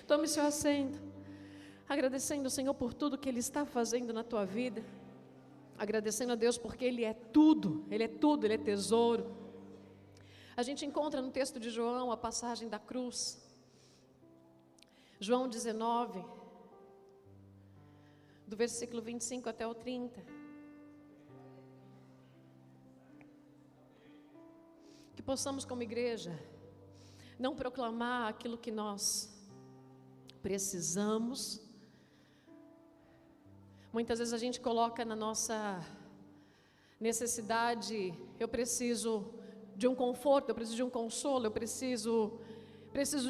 Tome seu assento, agradecendo ao Senhor por tudo que Ele está fazendo na tua vida, agradecendo a Deus porque Ele é tudo, Ele é tesouro. A gente encontra no texto de João a passagem da cruz, João 19, do versículo 25 até o 30. Que possamos como igreja não proclamar aquilo que nós precisamos. Muitas vezes a gente coloca na nossa necessidade, eu preciso de um conforto, eu preciso de um consolo, eu preciso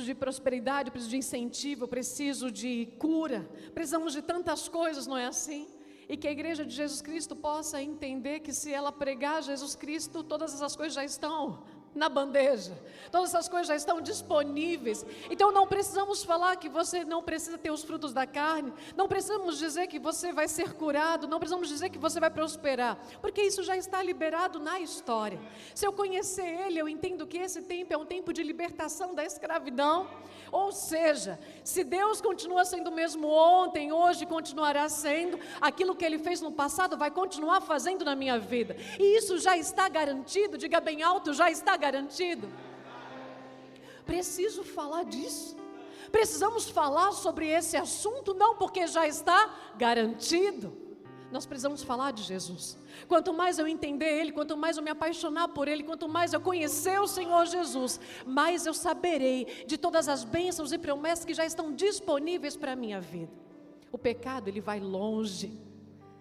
de prosperidade, eu preciso de incentivo, eu preciso de cura, precisamos de tantas coisas, não é assim? E que a igreja de Jesus Cristo possa entender que se ela pregar Jesus Cristo, todas essas coisas já estão na bandeja, todas essas coisas já estão disponíveis. Então não precisamos falar que você não precisa ter os frutos da carne, não precisamos dizer que você vai ser curado, não precisamos dizer que você vai prosperar, porque isso já está liberado na história. Se eu conhecer Ele, eu entendo que esse tempo é um tempo de libertação da escravidão. Ou seja, se Deus continua sendo o mesmo ontem, hoje continuará sendo, aquilo que Ele fez no passado vai continuar fazendo na minha vida, e isso já está garantido. Diga bem alto, já está garantido. Preciso falar disso, precisamos falar sobre esse assunto, não porque já está garantido. Nós precisamos falar de Jesus. Quanto mais eu entender Ele, quanto mais eu me apaixonar por Ele, quanto mais eu conhecer o Senhor Jesus, mais eu saberei de todas as bênçãos e promessas que já estão disponíveis para a minha vida. O pecado, ele vai longe,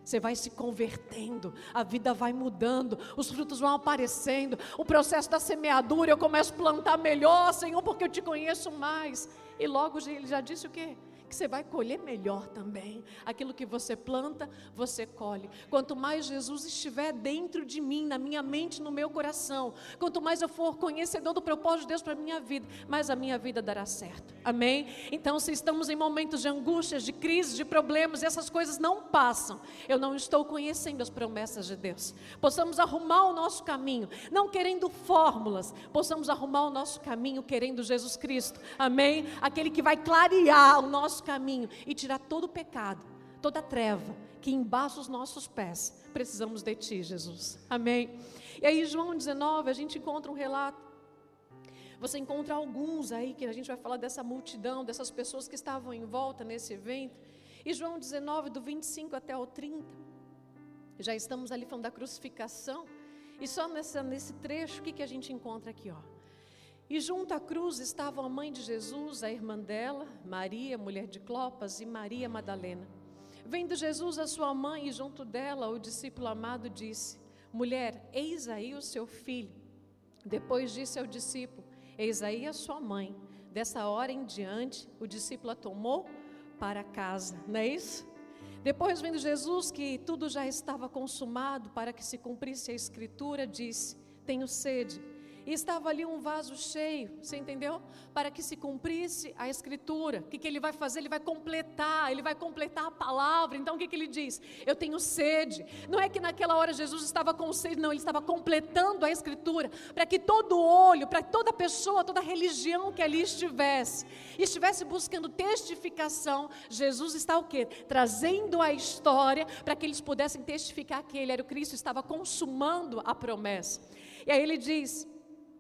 você vai se convertendo, a vida vai mudando, os frutos vão aparecendo, o processo da semeadura, eu começo a plantar melhor, Senhor, porque eu te conheço mais. E logo Ele já disse o quê? Que você vai colher melhor também. Aquilo que você planta, você colhe. Quanto mais Jesus estiver dentro de mim, na minha mente, no meu coração, quanto mais eu for conhecedor do propósito de Deus para a minha vida, mais a minha vida dará certo. Amém? Então, se estamos em momentos de angústias, de crises, de problemas, essas coisas não passam, eu não estou conhecendo as promessas de Deus. Possamos arrumar o nosso caminho, não querendo fórmulas, possamos arrumar o nosso caminho querendo Jesus Cristo. Amém? Aquele que vai clarear o nosso caminho e tirar todo o pecado, toda a treva que embaça os nossos pés. Precisamos de Ti, Jesus. Amém? E aí João 19, a gente encontra um relato. Você encontra alguns aí, que a gente vai falar dessa multidão, dessas pessoas que estavam em volta nesse evento. E João 19, do 25 até o 30, já estamos ali falando da crucificação. E só nesse trecho, o que a gente encontra aqui, ó? E junto à cruz estavam a mãe de Jesus, a irmã dela, Maria, mulher de Clopas, e Maria Madalena. Vendo Jesus a sua mãe, e junto dela o discípulo amado disse: mulher, eis aí o seu filho. Depois disse ao discípulo: eis aí a sua mãe. Dessa hora em diante, o discípulo a tomou para casa. Não é isso? Depois, vendo Jesus que tudo já estava consumado, para que se cumprisse a escritura, disse: tenho sede. E estava ali um vaso cheio, você entendeu? Para que se cumprisse a escritura. O que Ele vai fazer? Ele vai completar a palavra. Então o que Ele diz? Eu tenho sede. Não é que naquela hora Jesus estava com sede, não, Ele estava completando a escritura, para que todo olho, para toda pessoa, toda religião que ali estivesse buscando testificação. Jesus está o quê? Trazendo a história, para que eles pudessem testificar que Ele era o Cristo, estava consumando a promessa. E aí Ele diz: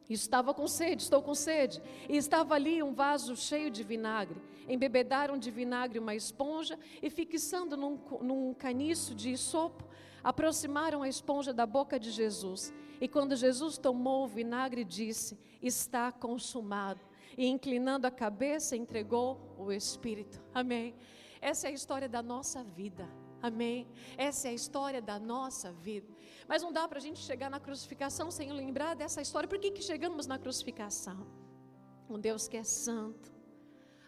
estava com sede, estou com sede. E estava ali um vaso cheio de vinagre. Embebedaram de vinagre uma esponja e, fixando num caniço de isopo, aproximaram a esponja da boca de Jesus. E quando Jesus tomou o vinagre, disse: está consumado. E inclinando a cabeça, entregou o Espírito. Amém? Essa é a história da nossa vida. Amém? Essa é a história da nossa vida. Mas não dá para a gente chegar na crucificação sem lembrar dessa história. Por que chegamos na crucificação? Um Deus que é santo,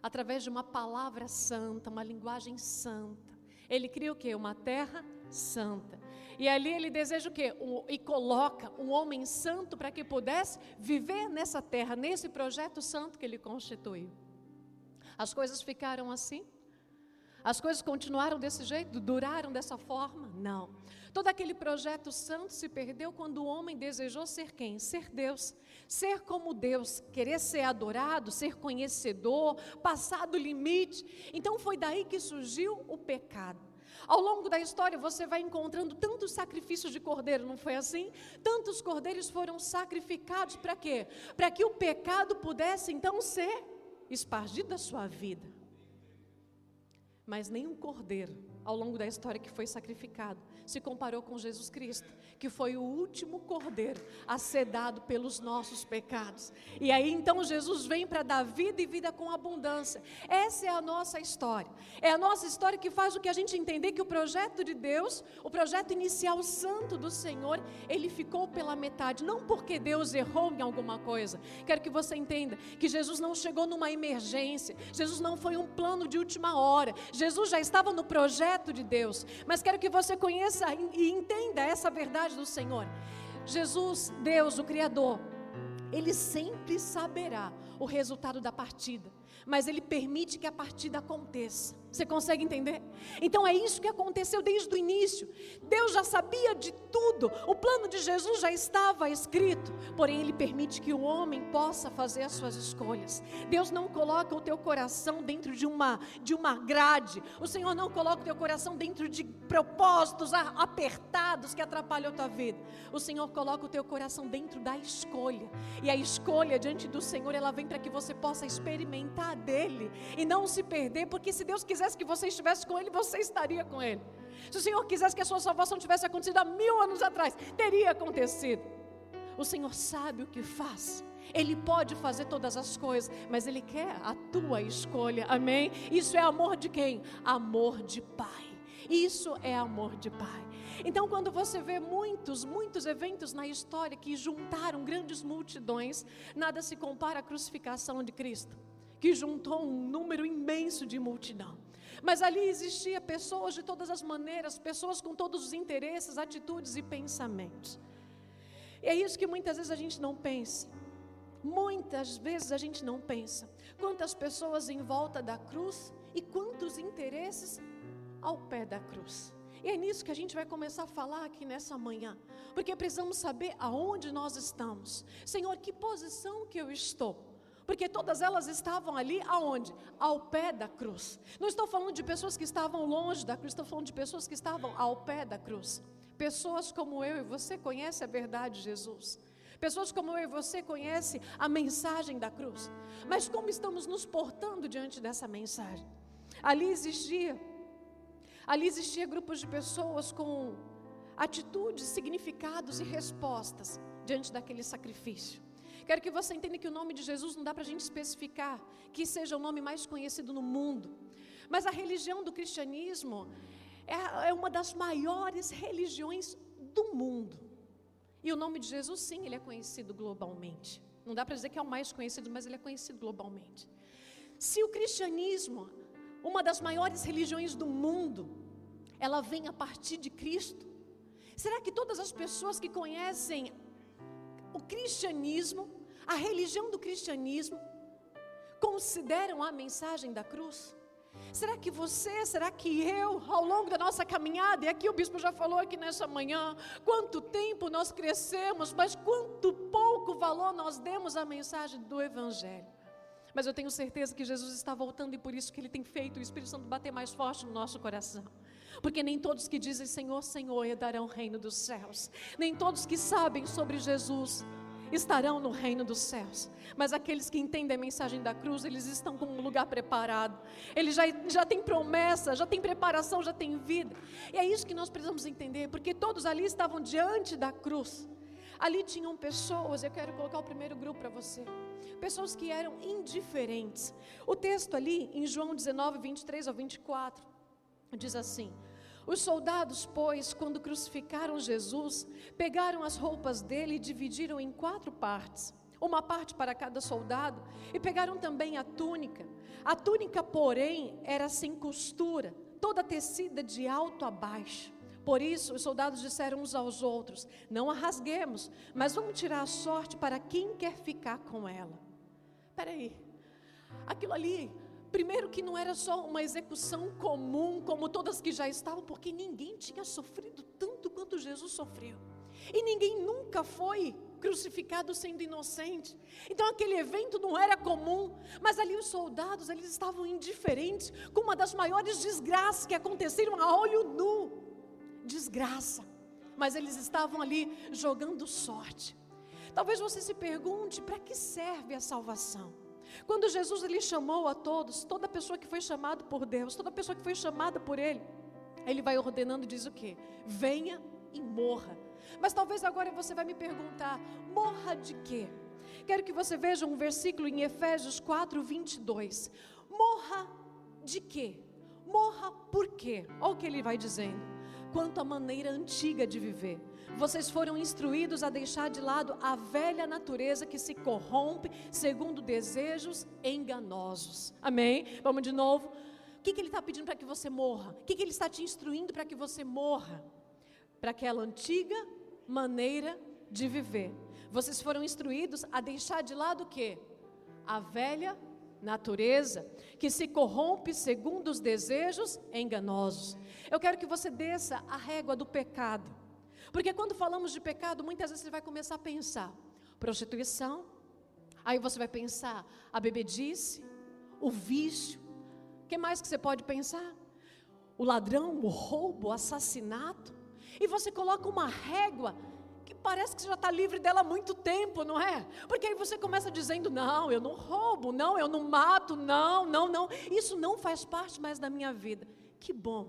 através de uma palavra santa, uma linguagem santa, Ele cria o quê? Uma terra santa. E ali Ele deseja o quê? E coloca um homem santo para que pudesse viver nessa terra, nesse projeto santo que Ele constituiu. As coisas ficaram assim. As coisas continuaram desse jeito? Duraram dessa forma? Não. Todo aquele projeto santo se perdeu quando o homem desejou ser quem? Ser Deus. Ser como Deus, querer ser adorado, ser conhecedor, passar do limite. Então foi daí que surgiu o pecado. Ao longo da história você vai encontrando tantos sacrifícios de cordeiro, não foi assim? Tantos cordeiros foram sacrificados para quê? Para que o pecado pudesse então ser espargido da sua vida. Mas nenhum cordeiro, ao longo da história que foi sacrificado, se comparou com Jesus Cristo, que foi o último cordeiro a ser dado pelos nossos pecados. E aí então Jesus vem para dar vida e vida com abundância. Essa é a nossa história. É a nossa história que faz o que a gente entender que o projeto de Deus, o projeto inicial santo do Senhor, ele ficou pela metade. Não porque Deus errou em alguma coisa. Quero que você entenda que Jesus não chegou numa emergência. Jesus não foi um plano de última hora. Jesus já estava no projeto de Deus. Mas quero que você conheça e entenda essa verdade do Senhor. Jesus, Deus, o Criador, Ele sempre saberá o resultado da partida, mas Ele permite que a partida aconteça. Você consegue entender? Então é isso que aconteceu desde o início. Deus já sabia de tudo. O plano de Jesus já estava escrito. Porém Ele permite que o homem possa fazer as suas escolhas. Deus não coloca o teu coração dentro de uma grade. O Senhor não coloca o teu coração dentro de propósitos apertados que atrapalham a tua vida. O Senhor coloca o teu coração dentro da escolha. E a escolha diante do Senhor, ela vem para que você possa experimentar dele e não se perder, porque se Deus quisesse que você estivesse com Ele, você estaria com Ele. Se o Senhor quisesse que a sua salvação tivesse acontecido há 1000 anos atrás, teria acontecido. O Senhor sabe o que faz. Ele pode fazer todas as coisas, mas Ele quer a tua escolha, amém? Isso é amor de quem? Amor de Pai. Isso é amor de Pai. Então quando você vê muitos eventos na história que juntaram grandes multidões, nada se compara à crucificação de Cristo, que juntou um número imenso de multidão. Mas ali existia pessoas de todas as maneiras, pessoas com todos os interesses, atitudes e pensamentos. E é isso que muitas vezes a gente não pensa. Muitas vezes a gente não pensa. Quantas pessoas em volta da cruz e quantos interesses ao pé da cruz. E é nisso que a gente vai começar a falar aqui nessa manhã. Porque precisamos saber aonde nós estamos. Senhor, que posição que eu estou? Porque todas elas estavam ali aonde? Ao pé da cruz. Não estou falando de pessoas que estavam longe da cruz, estou falando de pessoas que estavam ao pé da cruz. Pessoas como eu e você conhecem a verdade de Jesus. Pessoas como eu e você conhecem a mensagem da cruz. Mas como estamos nos portando diante dessa mensagem? Ali existia grupos de pessoas com atitudes, significados e respostas diante daquele sacrifício. Quero que você entenda que o nome de Jesus não dá para a gente especificar que seja o nome mais conhecido no mundo. Mas a religião do cristianismo é uma das maiores religiões do mundo. E o nome de Jesus, sim, ele é conhecido globalmente. Não dá para dizer que é o mais conhecido, mas ele é conhecido globalmente. Se o cristianismo, uma das maiores religiões do mundo, ela vem a partir de Cristo, será que todas as pessoas que conhecem o cristianismo, a religião do cristianismo, consideram a mensagem da cruz? Será que você, será que eu, ao longo da nossa caminhada, e aqui o bispo já falou aqui nessa manhã, quanto tempo nós crescemos, mas quanto pouco valor nós demos à mensagem do Evangelho. Mas eu tenho certeza que Jesus está voltando e por isso que Ele tem feito o Espírito Santo bater mais forte no nosso coração. Porque nem todos que dizem Senhor, Senhor herdarão o reino dos céus. Nem todos que sabem sobre Jesus estarão no reino dos céus. Mas aqueles que entendem a mensagem da cruz, eles estão com um lugar preparado. Eles já têm promessa, já têm preparação, já têm vida. E é isso que nós precisamos entender, porque todos ali estavam diante da cruz. Ali tinham pessoas, eu quero colocar o primeiro grupo para você. Pessoas que eram indiferentes. O texto ali, em João 19, 23 ao 24, diz assim: os soldados, pois, quando crucificaram Jesus, pegaram as roupas dele e dividiram em 4 partes, uma parte para cada soldado, e pegaram também a túnica. A túnica, porém, era sem costura, toda tecida de alto a baixo. Por isso, os soldados disseram uns aos outros: não a rasguemos, mas vamos tirar a sorte para quem quer ficar com ela. Espera aí, aquilo ali Primeiro que não era só uma execução comum, como todas que já estavam, porque ninguém tinha sofrido tanto quanto Jesus sofreu. E ninguém nunca foi crucificado sendo inocente. Então aquele evento não era comum, mas ali os soldados, eles estavam indiferentes com uma das maiores desgraças que aconteceram a olho nu. Desgraça. Mas eles estavam ali jogando sorte. Talvez você se pergunte, para que serve a salvação? Quando Jesus ele chamou a todos, toda pessoa que foi chamada por Deus, toda pessoa que foi chamada por Ele, Ele vai ordenando e diz o quê? Venha e morra. Mas talvez agora você vai me perguntar, morra de quê? Quero que você veja um versículo em Efésios 4:22. Morra de quê? Morra por quê? Olha o que ele vai dizendo. Quanto à maneira antiga de viver, vocês foram instruídos a deixar de lado a velha natureza que se corrompe segundo desejos enganosos. Amém? Vamos de novo. O que ele está pedindo para que você morra? O que ele está te instruindo para que você morra? Para aquela antiga maneira de viver. Vocês foram instruídos a deixar de lado o quê? A velha natureza que se corrompe segundo os desejos enganosos. Eu quero que você desça a régua do pecado. Porque quando falamos de pecado, muitas vezes você vai começar a pensar prostituição, aí você vai pensar a bebedice, o vício. O que mais que você pode pensar? O ladrão, o roubo, o assassinato. E você coloca uma régua que parece que você já está livre dela há muito tempo, não é? Porque aí você começa dizendo, não, eu não roubo, não, eu não mato, não, isso não faz parte mais da minha vida. Que bom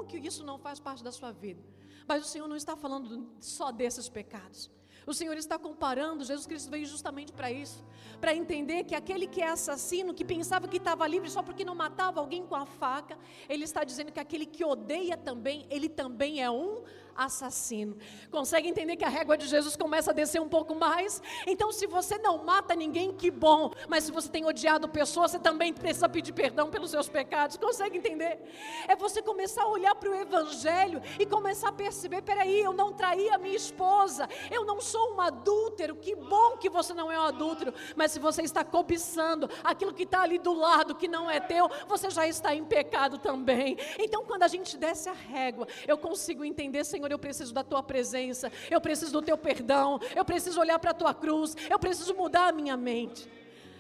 que isso não faz parte da sua vida. Mas o Senhor não está falando só desses pecados. O Senhor está comparando, Jesus Cristo veio justamente para isso, para entender que aquele que é assassino, que pensava que estava livre só porque não matava alguém com a faca, ele está dizendo que aquele que odeia também, ele também é um assassino. Consegue entender que a régua de Jesus começa a descer um pouco mais? Então se você não mata ninguém, que bom, mas se você tem odiado pessoas, você também precisa pedir perdão pelos seus pecados. Consegue entender? É você começar a olhar para o Evangelho e começar a perceber, peraí, eu não traí a minha esposa, eu não sou um adúltero. Que bom que você não é um adúltero, mas se você está cobiçando aquilo que está ali do lado, que não é teu, você já está em pecado também. Então quando a gente desce a régua, eu consigo entender, Senhor, eu preciso da tua presença, eu preciso do teu perdão, eu preciso olhar para a tua cruz, eu preciso mudar a minha mente.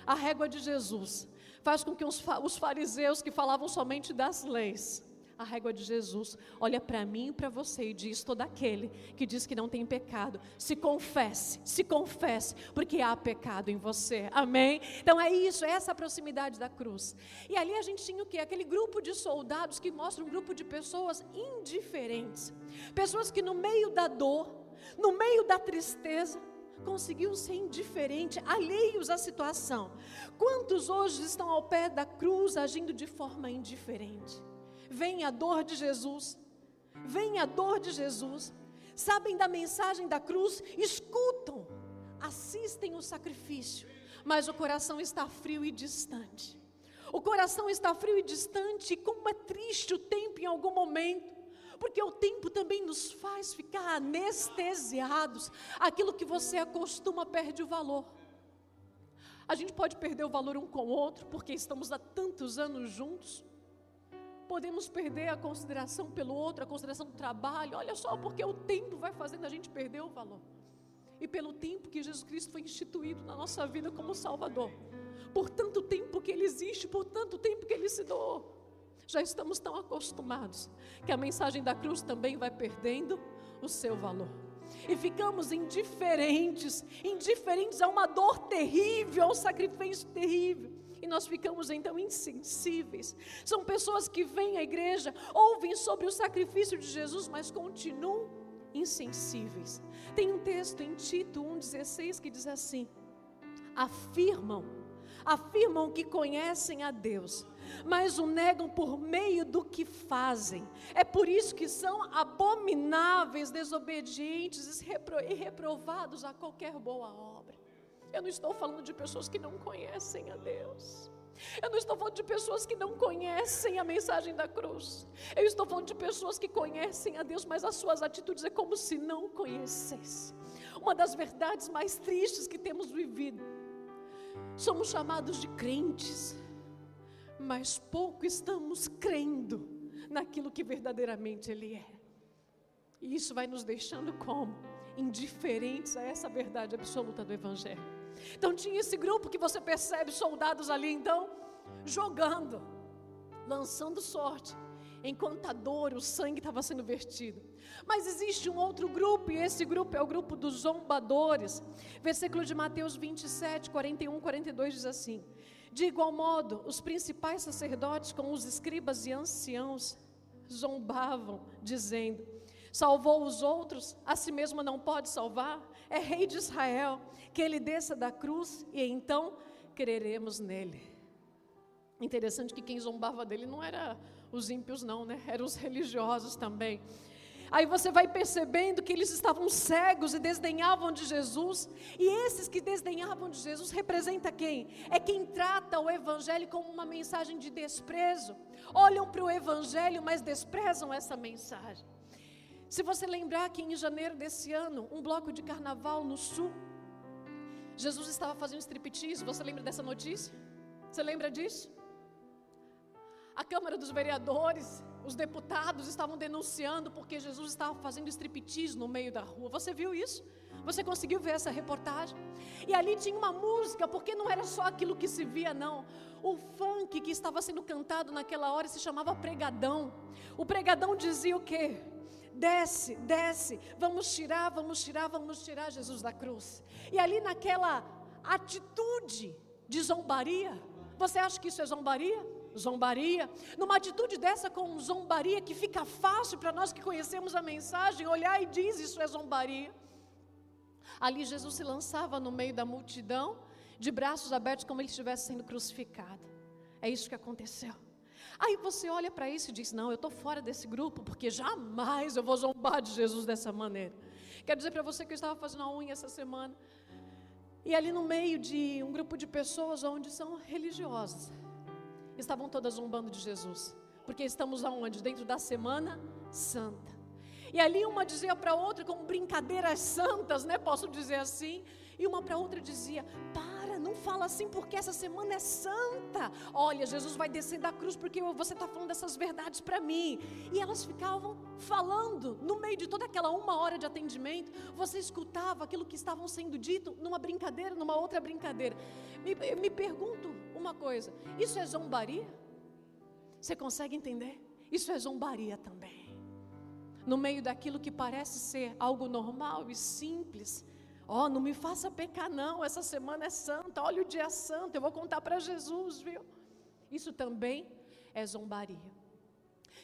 A régua de Jesus faz com que os fariseus que falavam somente das leis, a régua de Jesus olha para mim e para você e diz, todo aquele que diz que não tem pecado, se confesse, porque há pecado em você, amém? Então é isso, é essa proximidade da cruz. E ali a gente tinha o quê? Aquele grupo de soldados que mostra um grupo de pessoas indiferentes, pessoas que no meio da dor, no meio da tristeza, conseguiam ser indiferentes, alheios à situação. Quantos hoje estão ao pé da cruz agindo de forma indiferente? Vem a dor de Jesus, sabem da mensagem da cruz, escutam, assistem o sacrifício, mas o coração está frio e distante. O coração está frio e distante, e como é triste o tempo em algum momento, porque o tempo também nos faz ficar anestesiados. Aquilo que você acostuma perde o valor. A gente pode perder o valor um com o outro, porque estamos há tantos anos juntos. Podemos perder a consideração pelo outro, a consideração do trabalho. Olha só, porque o tempo vai fazendo a gente perder o valor. E pelo tempo que Jesus Cristo foi instituído na nossa vida como Salvador, por tanto tempo que Ele existe, por tanto tempo que Ele se doou, já estamos tão acostumados que a mensagem da cruz também vai perdendo o seu valor. E ficamos indiferentes a uma dor terrível, a um sacrifício terrível. E nós ficamos então insensíveis. São pessoas que vêm à igreja, ouvem sobre o sacrifício de Jesus, mas continuam insensíveis. Tem um texto em Tito 1,16 que diz assim: afirmam que conhecem a Deus, mas o negam por meio do que fazem. É por isso que são abomináveis, desobedientes e reprovados a qualquer boa obra. Eu não estou falando de pessoas que não conhecem a Deus. Eu não estou falando de pessoas que não conhecem a mensagem da cruz. Eu estou falando de pessoas que conhecem a Deus, mas as suas atitudes é como se não conhecessem. Uma das verdades mais tristes que temos vivido. Somos chamados de crentes, mas pouco estamos crendo naquilo que verdadeiramente Ele é. E isso vai nos deixando como? Indiferentes a essa verdade absoluta do Evangelho. Então tinha esse grupo que você percebe, soldados ali então, jogando, lançando sorte, enquanto a dor, o sangue estava sendo vertido. Mas existe um outro grupo, e esse grupo é o grupo dos zombadores. Versículo de Mateus 27, 41, 42 diz assim: de igual modo, os principais sacerdotes com os escribas e anciãos zombavam, dizendo: salvou os outros, a si mesmo não pode salvar? É rei de Israel, que ele desça da cruz e então creremos nele. Interessante que quem zombava dele não era os ímpios não, né? Eram os religiosos também. Aí você vai percebendo que eles estavam cegos e desdenhavam de Jesus. E esses que desdenhavam de Jesus representa quem? É quem trata o Evangelho como uma mensagem de desprezo. Olham para o Evangelho, mas desprezam essa mensagem. Se você lembrar que em janeiro desse ano, um bloco de carnaval no sul, Jesus estava fazendo striptease. Você lembra dessa notícia? Você lembra disso? A Câmara dos Vereadores, os deputados estavam denunciando porque Jesus estava fazendo striptease no meio da rua. Você viu isso? Você conseguiu ver essa reportagem? E ali tinha uma música, porque não era só aquilo que se via, não. O funk que estava sendo cantado naquela hora se chamava pregadão. O pregadão dizia o quê? Desce, desce, vamos tirar Jesus da cruz. E ali naquela atitude de zombaria, você acha que isso é zombaria? Zombaria, numa atitude dessa com zombaria, que fica fácil para nós que conhecemos a mensagem, olhar e diz isso é zombaria. Ali Jesus se lançava no meio da multidão, de braços abertos como ele estivesse sendo crucificado. É isso que aconteceu. Aí você olha para isso e diz: não, eu estou fora desse grupo, porque jamais eu vou zombar de Jesus dessa maneira. Quero dizer para você que eu estava fazendo a unha essa semana, e ali no meio de um grupo de pessoas onde são religiosas, estavam todas zombando de Jesus, porque estamos aonde? Dentro da Semana Santa. E ali uma dizia para outra, como brincadeiras santas, né? Posso dizer assim. E uma para outra dizia: para, não fala assim, porque essa semana é santa. Olha, Jesus vai descer da cruz porque você está falando dessas verdades para mim. E elas ficavam falando, no meio de toda aquela 1 hora de atendimento, você escutava aquilo que estavam sendo dito numa brincadeira, numa outra brincadeira. Me pergunto uma coisa: isso é zombaria? Você consegue entender? Isso é zombaria também. No meio daquilo que parece ser algo normal e simples. Não me faça pecar não, essa semana é santa, olha o dia santo, eu vou contar para Jesus, viu? Isso também é zombaria.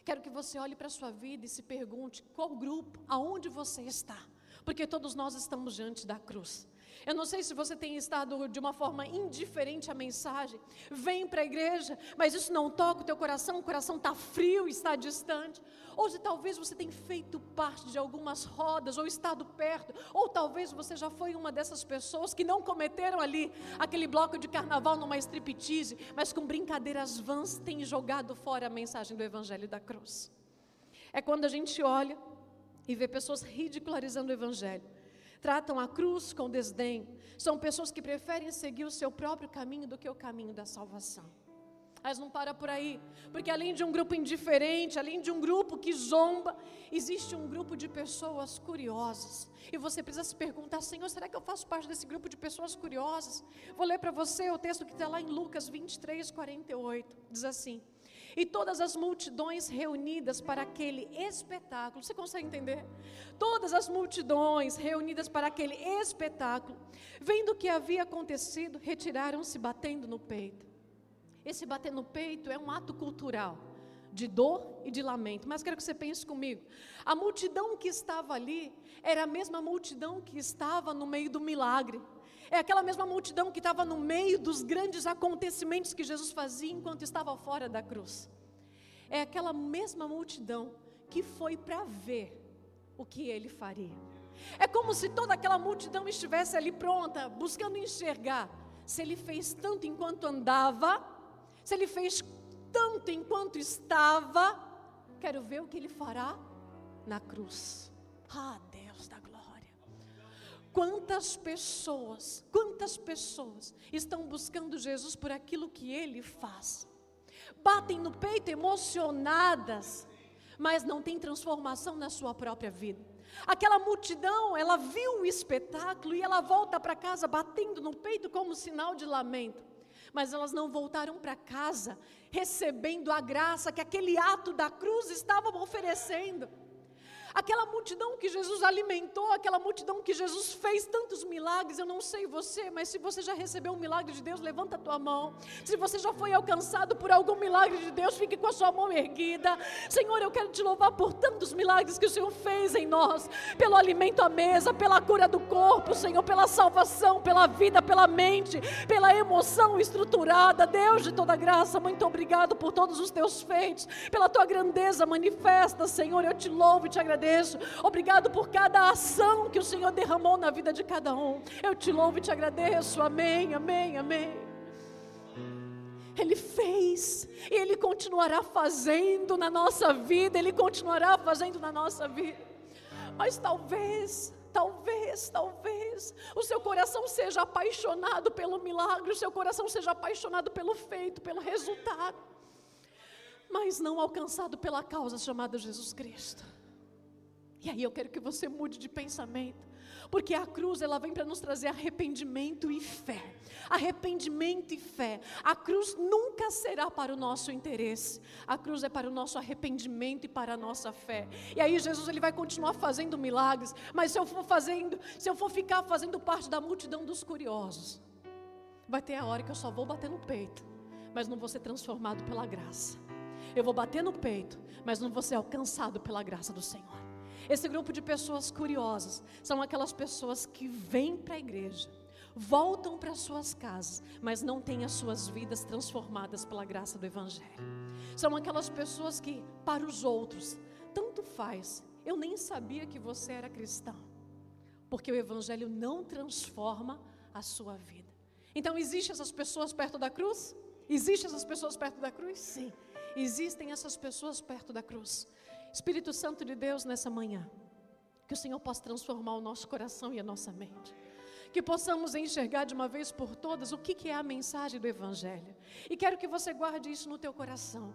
Quero que você olhe para a sua vida e se pergunte: qual grupo, aonde você está? Porque todos nós estamos diante da cruz. Eu não sei se você tem estado de uma forma indiferente à mensagem, vem para a igreja, mas isso não toca o teu coração, o coração está frio, está distante. Ou se talvez você tenha feito parte de algumas rodas, ou estado perto, ou talvez você já foi uma dessas pessoas que não cometeram ali aquele bloco de carnaval numa striptease, mas com brincadeiras vãs tem jogado fora a mensagem do Evangelho da cruz. É quando a gente olha e vê pessoas ridicularizando o Evangelho, tratam a cruz com desdém, são pessoas que preferem seguir o seu próprio caminho do que o caminho da salvação. Mas não para por aí, porque além de um grupo indiferente, além de um grupo que zomba, existe um grupo de pessoas curiosas. E você precisa se perguntar: Senhor, será que eu faço parte desse grupo de pessoas curiosas? Vou ler para você o texto que está lá em Lucas 23, 48, diz assim: e todas as multidões reunidas para aquele espetáculo, você consegue entender? Todas as multidões reunidas para aquele espetáculo, vendo o que havia acontecido, retiraram-se batendo no peito. Esse bater no peito é um ato cultural, de dor e de lamento. Mas quero que você pense comigo: a multidão que estava ali era a mesma multidão que estava no meio do milagre. É aquela mesma multidão que estava no meio dos grandes acontecimentos que Jesus fazia enquanto estava fora da cruz. É aquela mesma multidão que foi para ver o que ele faria. É como se toda aquela multidão estivesse ali pronta, buscando enxergar se ele fez tanto enquanto andava, se ele fez tanto enquanto estava. Quero ver o que ele fará na cruz. Deus da glória. Quantas pessoas estão buscando Jesus por aquilo que ele faz, batem no peito emocionadas, mas não tem transformação na sua própria vida. Aquela multidão, ela viu o espetáculo e ela volta para casa batendo no peito como sinal de lamento. Mas elas não voltaram para casa recebendo a graça que aquele ato da cruz estava oferecendo. Aquela multidão que Jesus alimentou, aquela multidão que Jesus fez tantos milagres, eu não sei você, mas se você já recebeu um milagre de Deus, levanta a tua mão. Se você já foi alcançado por algum milagre de Deus, fique com a sua mão erguida. Senhor, eu quero te louvar por tantos milagres que o Senhor fez em nós, pelo alimento à mesa, pela cura do corpo, Senhor, pela salvação, pela vida, pela mente, pela emoção estruturada. Deus de toda graça, muito obrigado por todos os teus feitos, pela tua grandeza manifesta, Senhor, eu te louvo e te agradeço. Obrigado por cada ação que o Senhor derramou na vida de cada um. Eu te louvo e te agradeço. Amém, amém, amém. Ele fez e Ele continuará fazendo na nossa vida. Ele continuará fazendo na nossa vida. Mas talvez o seu coração seja apaixonado pelo milagre, o seu coração seja apaixonado pelo feito, pelo resultado, mas não alcançado pela causa chamada Jesus Cristo. E aí eu quero que você mude de pensamento, porque a cruz ela vem para nos trazer arrependimento e fé. Arrependimento e fé. A cruz nunca será para o nosso interesse. A cruz é para o nosso arrependimento e para a nossa fé. E aí Jesus ele vai continuar fazendo milagres, mas se eu for ficar fazendo parte da multidão dos curiosos, vai ter a hora que eu só vou bater no peito, mas não vou ser transformado pela graça. Eu vou bater no peito, mas não vou ser alcançado pela graça do Senhor. Esse grupo de pessoas curiosas são aquelas pessoas que vêm para a igreja, voltam para suas casas, mas não têm as suas vidas transformadas pela graça do Evangelho. São aquelas pessoas que, para os outros, tanto faz, eu nem sabia que você era cristão, porque o Evangelho não transforma a sua vida. Então, existem essas pessoas perto da cruz? Existem essas pessoas perto da cruz? Sim, existem essas pessoas perto da cruz. Espírito Santo de Deus, nessa manhã, que o Senhor possa transformar o nosso coração e a nossa mente, que possamos enxergar de uma vez por todas o que é a mensagem do Evangelho, e quero que você guarde isso no teu coração.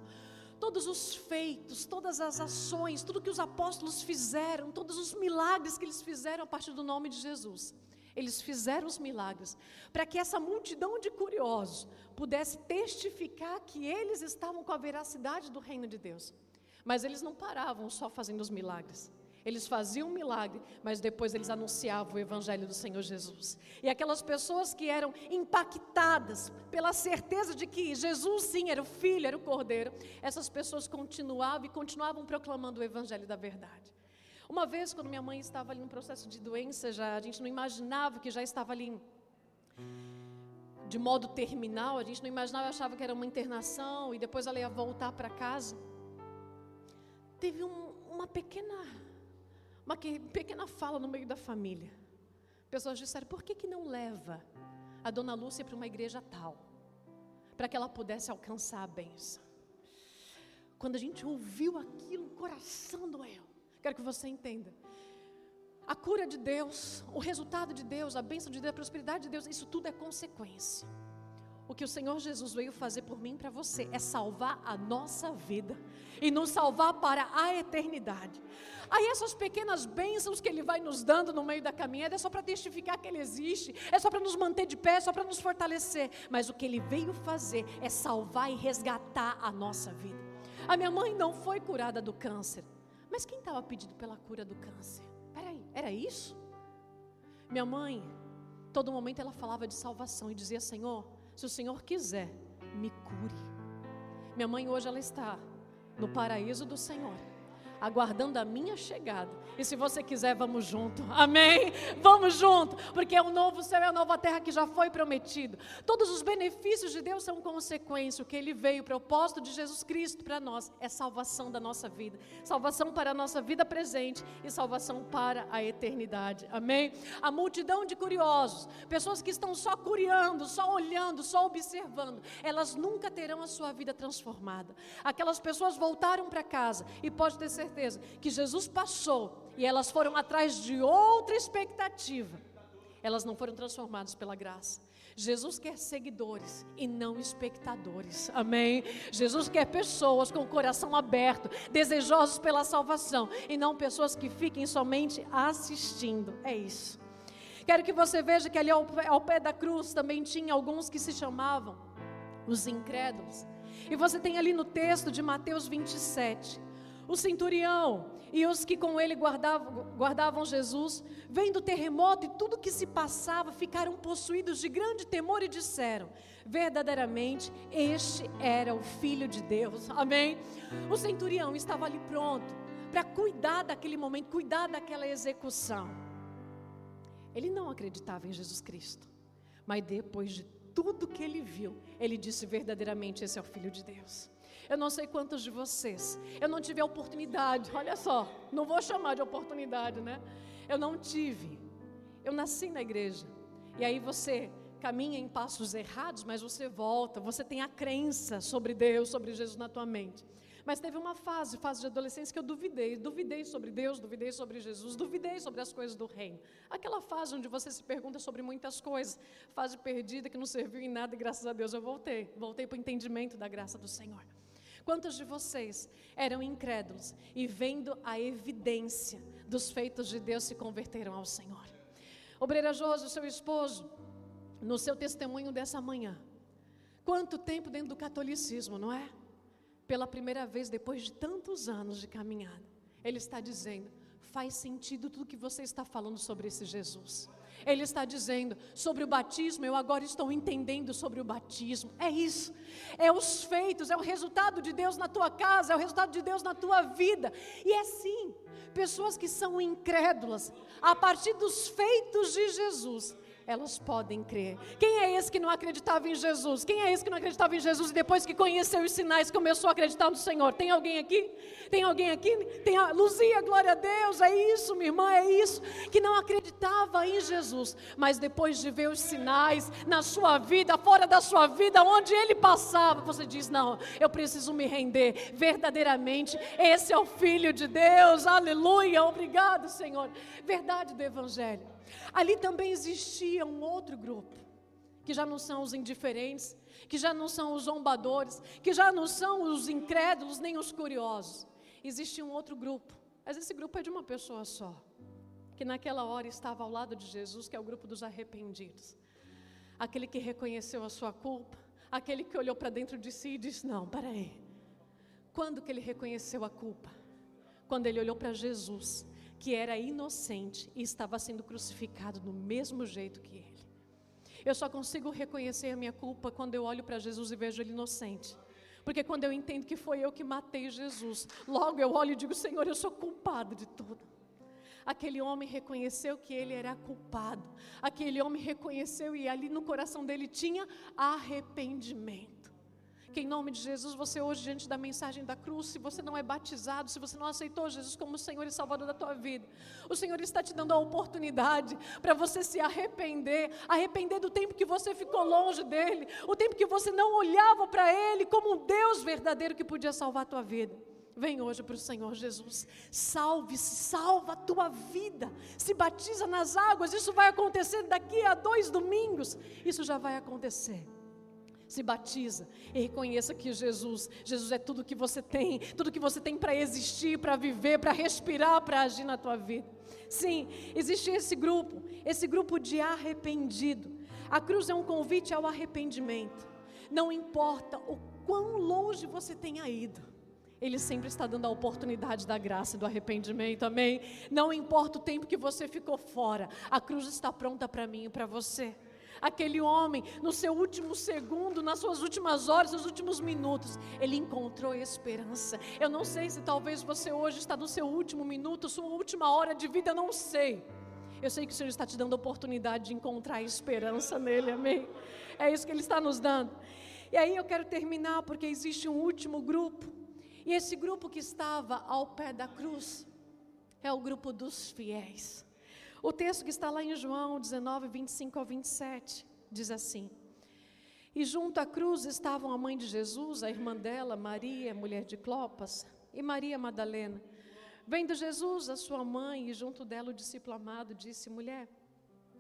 Todos os feitos, todas as ações, tudo que os apóstolos fizeram, todos os milagres que eles fizeram a partir do nome de Jesus, eles fizeram os milagres para que essa multidão de curiosos pudesse testificar que eles estavam com a veracidade do reino de Deus. Mas eles não paravam só fazendo os milagres. Eles faziam um milagre, mas depois eles anunciavam o Evangelho do Senhor Jesus. E aquelas pessoas que eram impactadas pela certeza de que Jesus sim era o Filho, era o Cordeiro, essas pessoas continuavam proclamando o Evangelho da verdade. Uma vez, quando minha mãe estava ali num processo de doença, a gente não imaginava que já estava ali de modo terminal, a gente não imaginava, achava que era uma internação e depois ela ia voltar para casa. Teve uma pequena fala no meio da família. Pessoas disseram, por que não leva a Dona Lúcia para uma igreja tal? Para que ela pudesse alcançar a bênção. Quando a gente ouviu aquilo, o coração doeu. Quero que você entenda. A cura de Deus, o resultado de Deus, a bênção de Deus, a prosperidade de Deus, isso tudo é consequência. O que o Senhor Jesus veio fazer por mim e para você é salvar a nossa vida e nos salvar para a eternidade. Aí essas pequenas bênçãos que Ele vai nos dando no meio da caminhada é só para testificar que Ele existe, é só para nos manter de pé, é só para nos fortalecer. Mas o que Ele veio fazer é salvar e resgatar a nossa vida. A minha mãe não foi curada do câncer, mas quem estava pedindo pela cura do câncer? Peraí, era isso? Minha mãe, todo momento ela falava de salvação e dizia, Senhor, se o Senhor quiser, me cure. Minha mãe hoje ela está no paraíso do Senhor, aguardando a minha chegada. E se você quiser, vamos junto. Amém? Vamos junto, porque é um novo céu e a nova terra que já foi prometido. Todos os benefícios de Deus são consequência. O que Ele veio, o propósito de Jesus Cristo para nós é salvação da nossa vida, salvação para a nossa vida presente e salvação para a eternidade. Amém? A multidão de curiosos, pessoas que estão só curiando, só olhando, só observando, elas nunca terão a sua vida transformada. Aquelas pessoas voltaram para casa e pode ter certeza que Jesus passou e elas foram atrás de outra expectativa. elas não foram transformadas pela graça. Jesus quer seguidores e não espectadores, amém? Jesus quer pessoas com o coração aberto, desejosos pela salvação, e não pessoas que fiquem somente assistindo, é isso. Quero que você veja que ali ao pé da cruz também tinha alguns que se chamavam os incrédulos, e você tem ali no texto de Mateus 27, o centurião e os que com ele guardavam Jesus, vendo o terremoto e tudo que se passava, ficaram possuídos de grande temor e disseram: verdadeiramente este era o Filho de Deus, amém? O centurião estava ali pronto para cuidar daquele momento, cuidar daquela execução. Ele não acreditava em Jesus Cristo, mas depois de tudo que ele viu, ele disse: verdadeiramente esse é o Filho de Deus. Eu não sei quantos de vocês, eu não tive a oportunidade, olha só, não vou chamar de oportunidade, né? Eu não tive, eu nasci na igreja, e aí você caminha em passos errados, mas você volta, você tem a crença sobre Deus, sobre Jesus na tua mente. Mas teve uma fase de adolescência que eu duvidei sobre Deus, duvidei sobre Jesus, duvidei sobre as coisas do reino. Aquela fase onde você se pergunta sobre muitas coisas, fase perdida que não serviu em nada e graças a Deus eu voltei para o entendimento da graça do Senhor. Quantos de vocês eram incrédulos e vendo a evidência dos feitos de Deus se converteram ao Senhor? Obreira Josi, o seu esposo, no seu testemunho dessa manhã, quanto tempo dentro do catolicismo, não é? Pela primeira vez, depois de tantos anos de caminhada, ele está dizendo: faz sentido tudo que você está falando sobre esse Jesus. Ele está dizendo sobre o batismo, eu agora estou entendendo sobre o batismo. É isso, é os feitos, é o resultado de Deus na tua casa, é o resultado de Deus na tua vida. E é sim, pessoas que são incrédulas, a partir dos feitos de Jesus, elas podem crer. Quem é esse que não acreditava em Jesus? Quem é esse que não acreditava em Jesus e depois que conheceu os sinais começou a acreditar no Senhor? Tem alguém aqui? Tem alguém aqui? Tem a Luzia, glória a Deus, é isso, minha irmã, é isso, que não acreditava em Jesus, mas depois de ver os sinais na sua vida, fora da sua vida, onde ele passava, você diz: não, eu preciso me render, verdadeiramente, esse é o Filho de Deus, aleluia, obrigado, Senhor. Verdade do Evangelho. Ali também existia um outro grupo, que já não são os indiferentes, que já não são os zombadores, que já não são os incrédulos, nem os curiosos. Existia um outro grupo, mas esse grupo é de uma pessoa só, que naquela hora estava ao lado de Jesus, que é o grupo dos arrependidos. Aquele que reconheceu a sua culpa, aquele que olhou para dentro de si e disse: não, peraí. Quando que ele reconheceu a culpa? Quando ele olhou para Jesus, que era inocente e estava sendo crucificado do mesmo jeito que ele. Eu só consigo reconhecer a minha culpa quando eu olho para Jesus e vejo ele inocente. Porque quando eu entendo que foi eu que matei Jesus, logo eu olho e digo: Senhor, eu sou culpado de tudo. Aquele homem reconheceu que ele era culpado. Aquele homem reconheceu e ali no coração dele tinha arrependimento. Que em nome de Jesus, você hoje, diante da mensagem da cruz, se você não é batizado, se você não aceitou Jesus como Senhor e Salvador da tua vida, o Senhor está te dando a oportunidade para você se arrepender do tempo que você ficou longe dEle, o tempo que você não olhava para Ele como um Deus verdadeiro que podia salvar a tua vida. Vem hoje para o Senhor Jesus, salve-se, salva a tua vida, se batiza nas águas, isso vai acontecer daqui a 2 domingos, isso já vai acontecer. Se batiza e reconheça que Jesus é tudo que você tem para existir, para viver, para respirar, para agir na tua vida. Sim, existe esse grupo de arrependido. A cruz é um convite ao arrependimento. Não importa o quão longe você tenha ido, Ele sempre está dando a oportunidade da graça e do arrependimento, amém? Não importa o tempo que você ficou fora, a cruz está pronta para mim e para você. Aquele homem, no seu último segundo, nas suas últimas horas, nos últimos minutos, ele encontrou esperança. Eu não sei se talvez você hoje está no seu último minuto, sua última hora de vida, eu não sei. Eu sei que o Senhor está te dando a oportunidade de encontrar esperança nele, amém? É isso que Ele está nos dando. E aí eu quero terminar, porque existe um último grupo, e esse grupo que estava ao pé da cruz, é o grupo dos fiéis. O texto que está lá em João 19, 25 ao 27, diz assim: e junto à cruz estavam a mãe de Jesus, a irmã dela, Maria, mulher de Clopas, e Maria Madalena. Vendo Jesus, a sua mãe, e junto dela o discípulo amado, disse: mulher,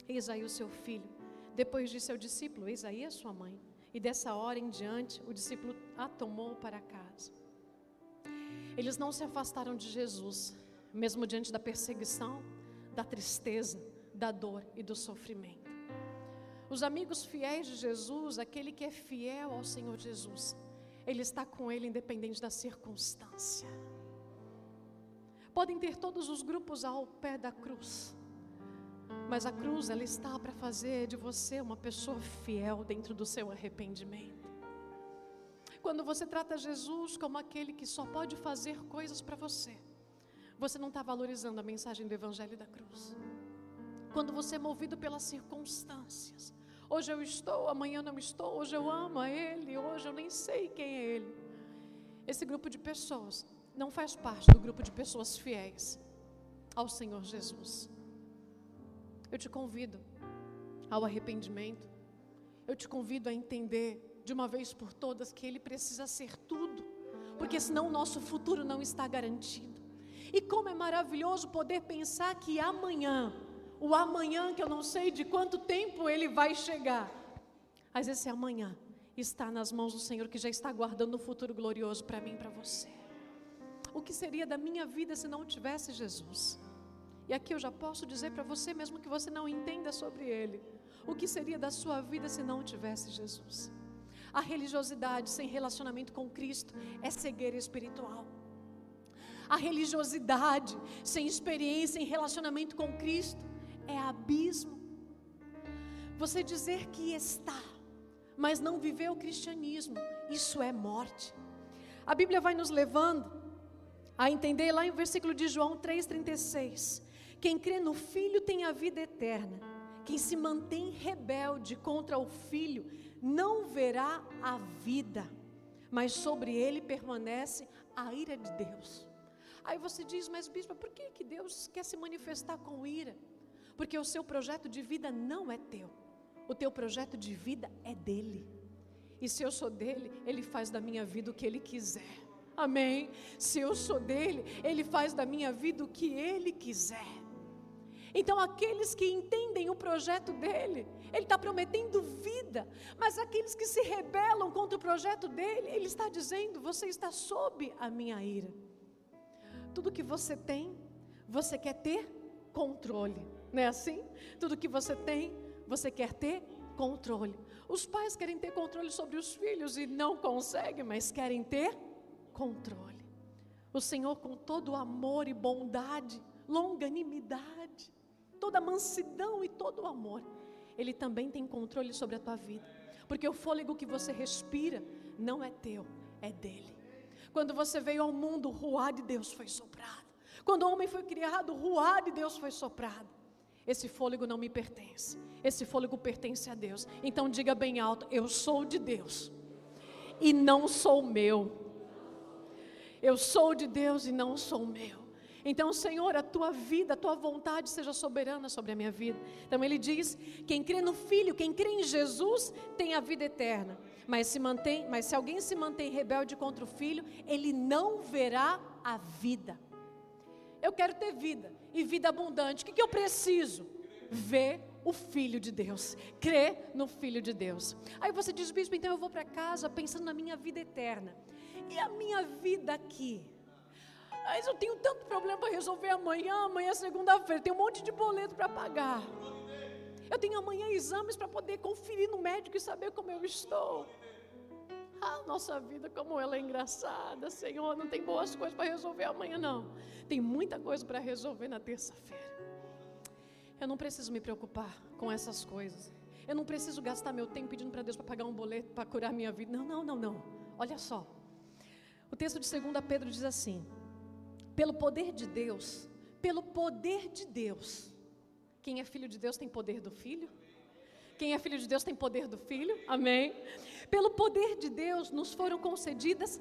Eis aí o seu filho. Depois disse ao discípulo: eis aí a sua mãe. E dessa hora em diante, o discípulo a tomou para casa. Eles não se afastaram de Jesus, mesmo diante da perseguição, da tristeza, da dor e do sofrimento. Os amigos fiéis de Jesus, aquele que é fiel ao Senhor Jesus, ele está com ele independente da circunstância. Podem ter todos os grupos ao pé da cruz, mas a cruz, ela está para fazer de você uma pessoa fiel dentro do seu arrependimento. Quando você trata Jesus como aquele que só pode fazer coisas para você, você não está valorizando a mensagem do Evangelho da cruz. Quando você é movido pelas circunstâncias, hoje eu estou, amanhã não estou, hoje eu amo a Ele, hoje eu nem sei quem é Ele. Esse grupo de pessoas não faz parte do grupo de pessoas fiéis ao Senhor Jesus. Eu te convido ao arrependimento. Eu te convido a entender de uma vez por todas que Ele precisa ser tudo, porque senão o nosso futuro não está garantido. E como é maravilhoso poder pensar que amanhã, o amanhã que eu não sei de quanto tempo ele vai chegar, mas esse amanhã está nas mãos do Senhor, que já está guardando um futuro glorioso para mim e para você. O que seria da minha vida se não tivesse Jesus? E aqui eu já posso dizer para você, mesmo que você não entenda sobre Ele, o que seria da sua vida se não tivesse Jesus? A religiosidade sem relacionamento com Cristo é cegueira espiritual. A religiosidade sem experiência em relacionamento com Cristo é abismo. Você dizer que está, mas não viver o cristianismo, isso é morte. A Bíblia vai nos levando a entender lá em versículo de João 3,36, quem crê no Filho tem a vida eterna, quem se mantém rebelde contra o Filho não verá a vida, mas sobre ele permanece a ira de Deus. Aí você diz, mas bispo, por que Deus quer se manifestar com ira? Porque o seu projeto de vida não é teu, o teu projeto de vida é dele. E se eu sou dele, ele faz da minha vida o que ele quiser. Amém? Se eu sou dele, ele faz da minha vida o que ele quiser. Então aqueles que entendem o projeto dele, ele está prometendo vida, mas aqueles que se rebelam contra o projeto dele, ele está dizendo, você está sob a minha ira. Tudo que você tem, você quer ter controle, não é assim? Tudo que você tem, você quer ter controle. Os pais querem ter controle sobre os filhos e não conseguem, mas querem ter controle. O Senhor, com todo amor e bondade, longanimidade, toda mansidão e todo o amor, Ele também tem controle sobre a tua vida, porque o fôlego que você respira não é teu, é dele. Quando você veio ao mundo, o ruar de Deus foi soprado. Quando o homem foi criado, o ruar de Deus foi soprado. Esse fôlego não me pertence, esse fôlego pertence a Deus. Então diga bem alto, eu sou de Deus e não sou meu. Eu sou de Deus e não sou meu. Então, Senhor, a tua vida, a tua vontade seja soberana sobre a minha vida. Então ele diz, quem crê no Filho, quem crê em Jesus, tem a vida eterna. Mas se alguém se mantém rebelde contra o Filho, ele não verá a vida. Eu quero ter vida, e vida abundante. O que eu preciso? Ver o Filho de Deus, crer no Filho de Deus. Aí você diz, bispo, então eu vou para casa pensando na minha vida eterna. E a minha vida aqui? Mas eu tenho tanto problema para resolver amanhã é segunda-feira, tem um monte de boleto para pagar. Eu tenho amanhã exames para poder conferir no médico e saber como eu estou. Nossa vida, como ela é engraçada, Senhor, não tem boas coisas para resolver amanhã não. Tem muita coisa para resolver na terça-feira. Eu não preciso me preocupar com essas coisas. Eu não preciso gastar meu tempo pedindo para Deus para pagar um boleto para curar minha vida. Não. Olha só. O texto de 2 Pedro diz assim: pelo poder de Deus, quem é filho de Deus tem poder do Filho? Quem é filho de Deus tem poder do Filho? Amém? Pelo poder de Deus nos foram concedidas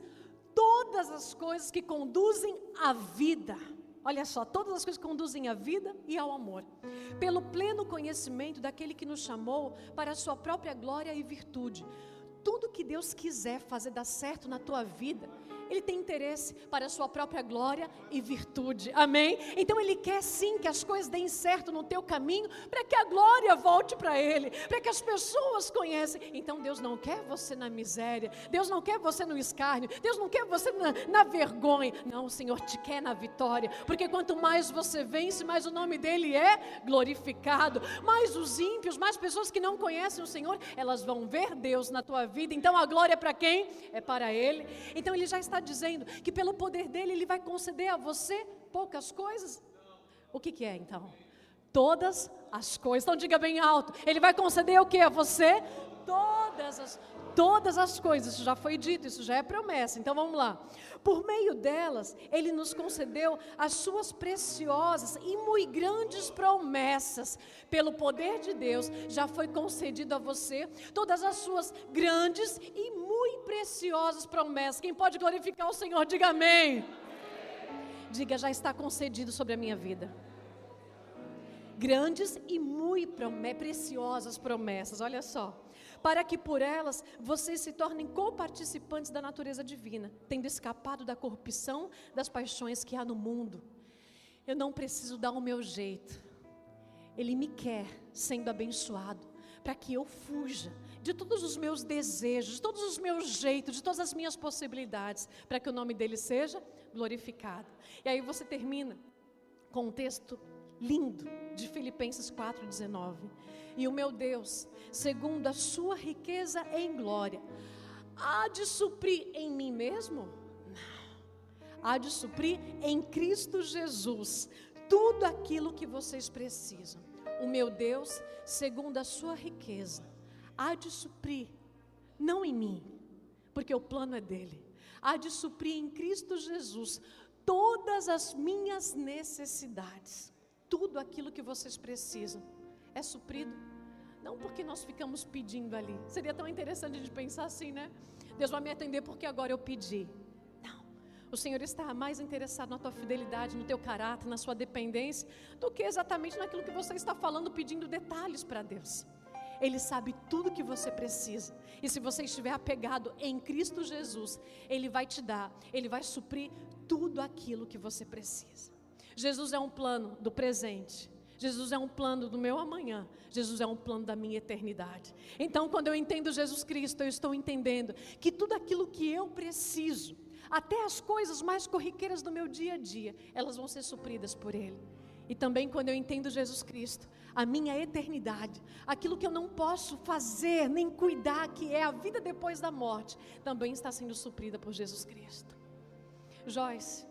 todas as coisas que conduzem à vida. Olha só, todas as coisas que conduzem à vida e ao amor. Pelo pleno conhecimento daquele que nos chamou para a sua própria glória e virtude. Tudo que Deus quiser fazer dar certo na tua vida, Ele tem interesse para a sua própria glória e virtude, amém? Então Ele quer sim que as coisas deem certo no teu caminho, para que a glória volte para Ele, para que as pessoas conheçam. Então Deus não quer você na miséria, Deus não quer você no escárnio, Deus não quer você na vergonha. Não, o Senhor te quer na vitória, porque quanto mais você vence, mais o nome dEle é glorificado. Mais os ímpios, mais pessoas que não conhecem o Senhor, elas vão ver Deus na tua vida. Então a glória é para quem? É para Ele. Então Ele já está dizendo que pelo poder dEle, Ele vai conceder a você poucas coisas. O que é então? Todas as coisas. Então diga bem alto, Ele vai conceder o que a você? Todas as coisas. Isso já foi dito, isso já é promessa. Então vamos lá. Por meio delas, Ele nos concedeu as suas preciosas e muito grandes promessas. Pelo poder de Deus, já foi concedido a você todas as suas grandes e muito preciosas promessas. Quem pode glorificar o Senhor, diga amém. Diga, já está concedido sobre a minha vida. Grandes e muito preciosas promessas, olha só. Para que por elas vocês se tornem coparticipantes da natureza divina, tendo escapado da corrupção das paixões que há no mundo. Eu não preciso dar o meu jeito. Ele me quer sendo abençoado, para que eu fuja de todos os meus desejos, de todos os meus jeitos, de todas as minhas possibilidades, para que o nome dele seja glorificado. E aí você termina com um texto lindo de Filipenses 4,19. E o meu Deus, segundo a sua riqueza em glória, há de suprir em mim mesmo? Não. Há de suprir em Cristo Jesus tudo aquilo que vocês precisam. O meu Deus, segundo a sua riqueza, há de suprir, não em mim, porque o plano é dele. Há de suprir em Cristo Jesus todas as minhas necessidades. Tudo aquilo que vocês precisam é suprido. Não porque nós ficamos pedindo ali. Seria tão interessante de pensar assim, né? Deus vai me atender porque agora eu pedi. Não. O Senhor está mais interessado na tua fidelidade, no teu caráter, na sua dependência, do que exatamente naquilo que você está falando, pedindo detalhes para Deus. Ele sabe tudo que você precisa. E se você estiver apegado em Cristo Jesus, Ele vai te dar, Ele vai suprir tudo aquilo que você precisa. Jesus é um plano do presente. Jesus é um plano do meu amanhã. Jesus é um plano da minha eternidade. Então, quando eu entendo Jesus Cristo, eu estou entendendo que tudo aquilo que eu preciso, até as coisas mais corriqueiras do meu dia a dia, elas vão ser supridas por Ele. E também quando eu entendo Jesus Cristo, a minha eternidade, aquilo que eu não posso fazer nem cuidar, que é a vida depois da morte, também está sendo suprida por Jesus Cristo. Joyce,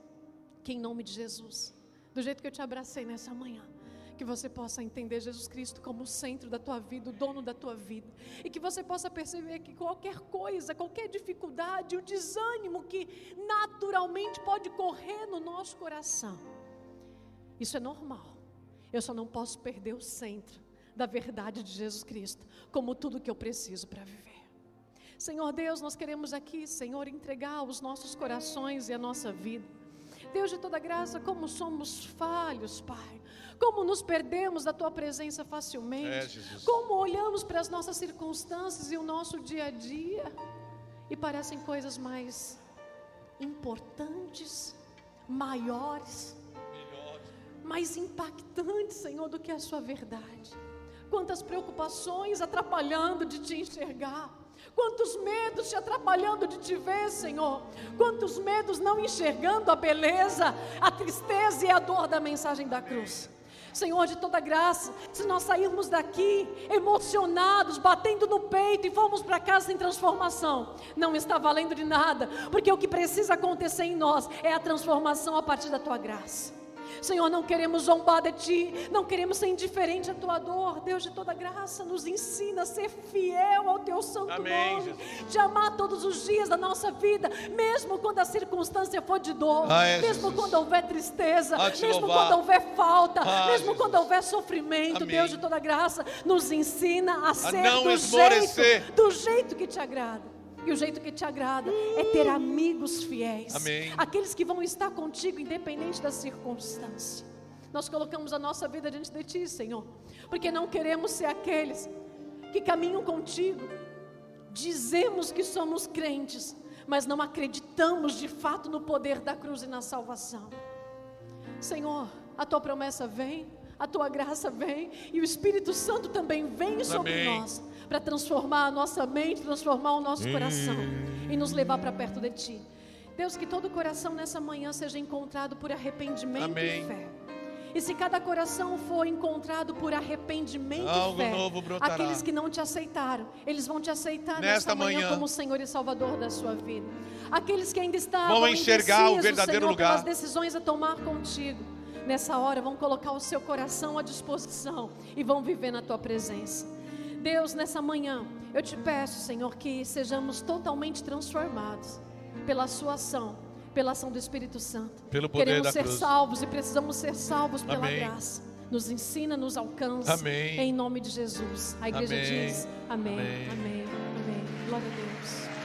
que em nome de Jesus, do jeito que eu te abracei nessa manhã, que você possa entender Jesus Cristo como o centro da tua vida, o dono da tua vida, e que você possa perceber que qualquer coisa, qualquer dificuldade, o desânimo que naturalmente pode correr no nosso coração, isso é normal. Eu só não posso perder o centro da verdade de Jesus Cristo, como tudo que eu preciso para viver. Senhor Deus, nós queremos aqui, Senhor, entregar os nossos corações e a nossa vida. Deus de toda graça, como somos falhos, Pai, como nos perdemos da Tua presença facilmente, como olhamos para as nossas circunstâncias e o nosso dia a dia, e parecem coisas mais importantes, maiores, mais impactantes, Senhor, do que a Sua verdade. Quantas preocupações atrapalhando de Te enxergar, quantos medos te atrapalhando de te ver, Senhor. Quantos medos não enxergando a beleza, a tristeza e a dor da mensagem da cruz. Senhor de toda graça, se nós sairmos daqui emocionados, batendo no peito e formos para casa sem transformação, não está valendo de nada, porque o que precisa acontecer em nós é a transformação a partir da Tua graça. Senhor, não queremos zombar de Ti, não queremos ser indiferente à Tua dor. Deus de toda graça, nos ensina a ser fiel ao Teu santo nome, te amar todos os dias da nossa vida, mesmo quando a circunstância for de dor, mesmo quando houver tristeza, mesmo quando houver falta, mesmo quando houver sofrimento. Deus de toda graça, nos ensina a ser do jeito que Te agrada. E o jeito que Te agrada é ter amigos fiéis. Amém. Aqueles que vão estar contigo independente da circunstância. Nós colocamos a nossa vida diante de Ti, Senhor, porque não queremos ser aqueles que caminham contigo. Dizemos que somos crentes, mas não acreditamos de fato no poder da cruz e na salvação. Senhor, a tua promessa vem, a tua graça vem, e o Espírito Santo também vem sobre nós, para transformar a nossa mente, transformar o nosso coração e nos levar para perto de ti. Deus, que todo coração nessa manhã seja encontrado por arrependimento e fé. E se cada coração for encontrado por arrependimento e fé, aqueles que não te aceitaram, eles vão te aceitar nesta manhã como Senhor e Salvador da sua vida. Aqueles que ainda estavam vão enxergar o verdadeiro Senhor, lugar, pelas decisões a tomar contigo, nessa hora vão colocar o seu coração à disposição e vão viver na tua presença. Deus, nessa manhã, eu te peço, Senhor, que sejamos totalmente transformados pela sua ação, pela ação do Espírito Santo. Pelo poder Queremos da ser cruz. salvos e precisamos ser salvos pela Amém. graça. Nos ensina, nos alcança. Amém. Em nome de Jesus. A igreja Amém. diz amém, Amém. amém, amém. Glória a Deus.